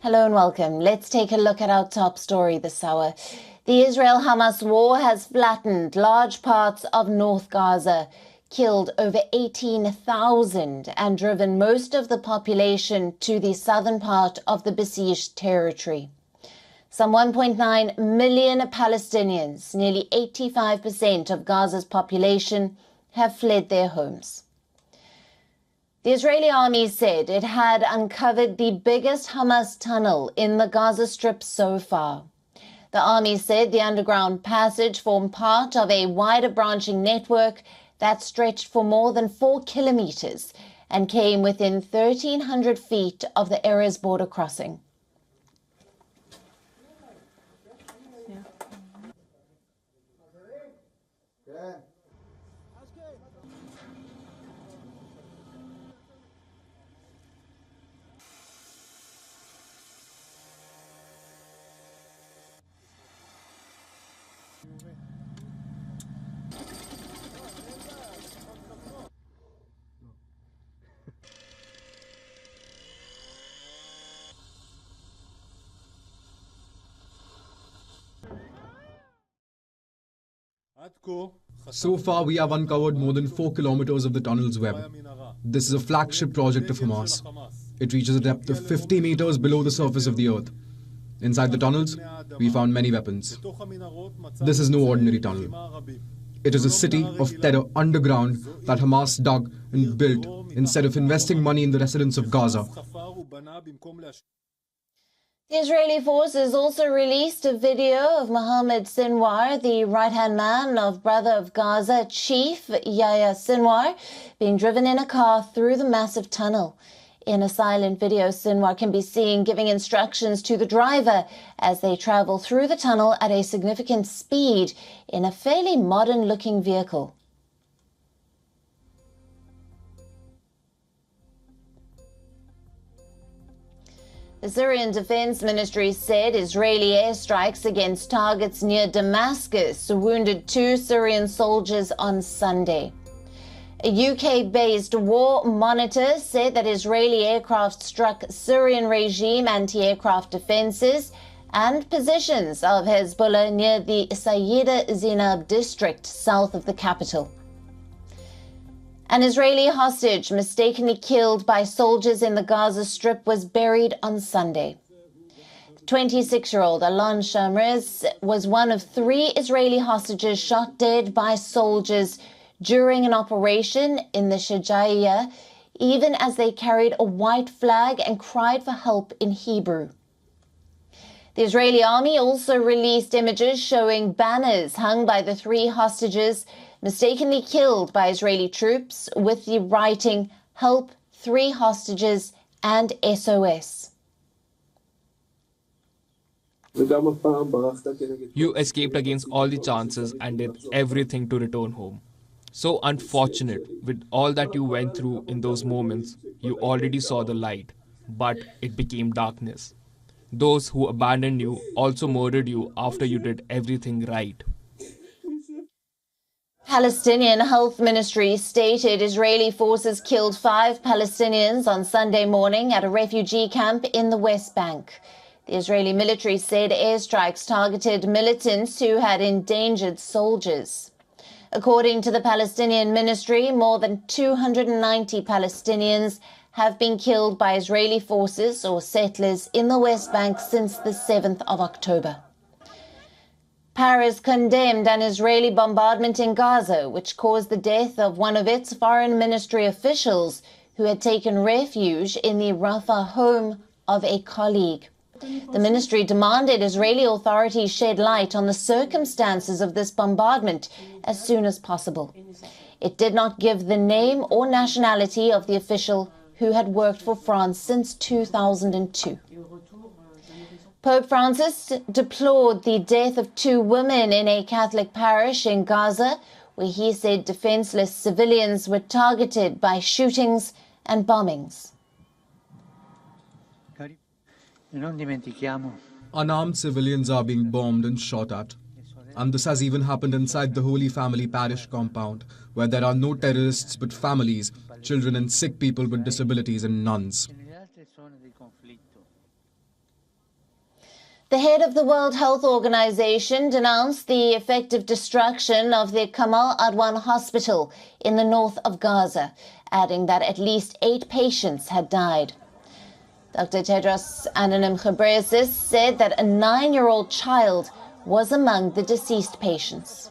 Hello and welcome. Let's take a look at our top story this hour. The Israel-Hamas war has flattened large parts of North Gaza, killed over 18,000 and driven most of the population to the southern part of the besieged territory. Some 1.9 million Palestinians, nearly 85% of Gaza's population, have fled their homes. The Israeli army said it had uncovered the biggest Hamas tunnel in the Gaza Strip so far. The army said the underground passage formed part of a wider branching network that stretched for more than 4 kilometers and came within 1,300 feet of the area's border crossing. So far, we have uncovered more than 4 kilometers of the tunnel's web. This is a flagship project of Hamas. It reaches a depth of 50 meters below the surface of the earth. Inside the tunnels, we found many weapons. This is no ordinary tunnel. It is a city of terror underground that Hamas dug and built instead of investing money in the residents of Gaza. The Israeli forces also released a video of Mohammed Sinwar, the right-hand man of Brother of Gaza Chief Yahya Sinwar, being driven in a car through the massive tunnel. In a silent video, Sinwar can be seen giving instructions to the driver as they travel through the tunnel at a significant speed in a fairly modern-looking vehicle. The Syrian Defense Ministry said Israeli airstrikes against targets near Damascus wounded 2 Syrian soldiers on Sunday. A UK-based war monitor said that Israeli aircraft struck Syrian regime anti-aircraft defenses and positions of Hezbollah near the Sayyida Zinab district south of the capital. An Israeli hostage mistakenly killed by soldiers in the Gaza Strip was buried on Sunday. 26-year-old Alon Shamriz was one of 3 Israeli hostages shot dead by soldiers during an operation in the Shajaiya, even as they carried a white flag and cried for help in Hebrew. The Israeli army also released images showing banners hung by the 3 hostages mistakenly killed by Israeli troops with the writing, "Help 3 hostages" and SOS. You escaped against all the chances and did everything to return home. So unfortunate with all that you went through in those moments. You already saw the light, but it became darkness. Those who abandoned you also murdered you after you did everything right. Palestinian Health Ministry stated Israeli forces killed 5 Palestinians on Sunday morning at a refugee camp in the West Bank. The Israeli military said airstrikes targeted militants who had endangered soldiers. According to the Palestinian ministry, more than 290 Palestinians have been killed by Israeli forces or settlers in the West Bank since the 7th of October. Paris condemned an Israeli bombardment in Gaza, which caused the death of one of its foreign ministry officials who had taken refuge in the Rafah home of a colleague. The ministry demanded Israeli authorities shed light on the circumstances of this bombardment as soon as possible. It did not give the name or nationality of the official who had worked for France since 2002. Pope Francis deplored the death of 2 women in a Catholic parish in Gaza, where he said defenseless civilians were targeted by shootings and bombings. Unarmed civilians are being bombed and shot at. And this has even happened inside the Holy Family parish compound, where there are no terrorists but families, children and sick people with disabilities and nuns. The head of the World Health Organization denounced the effective destruction of the Kamal Adwan hospital in the north of Gaza, adding that at least 8 patients had died. Dr. Tedros Adhanom Ghebreyesus said that a 9-year-old child was among the deceased patients.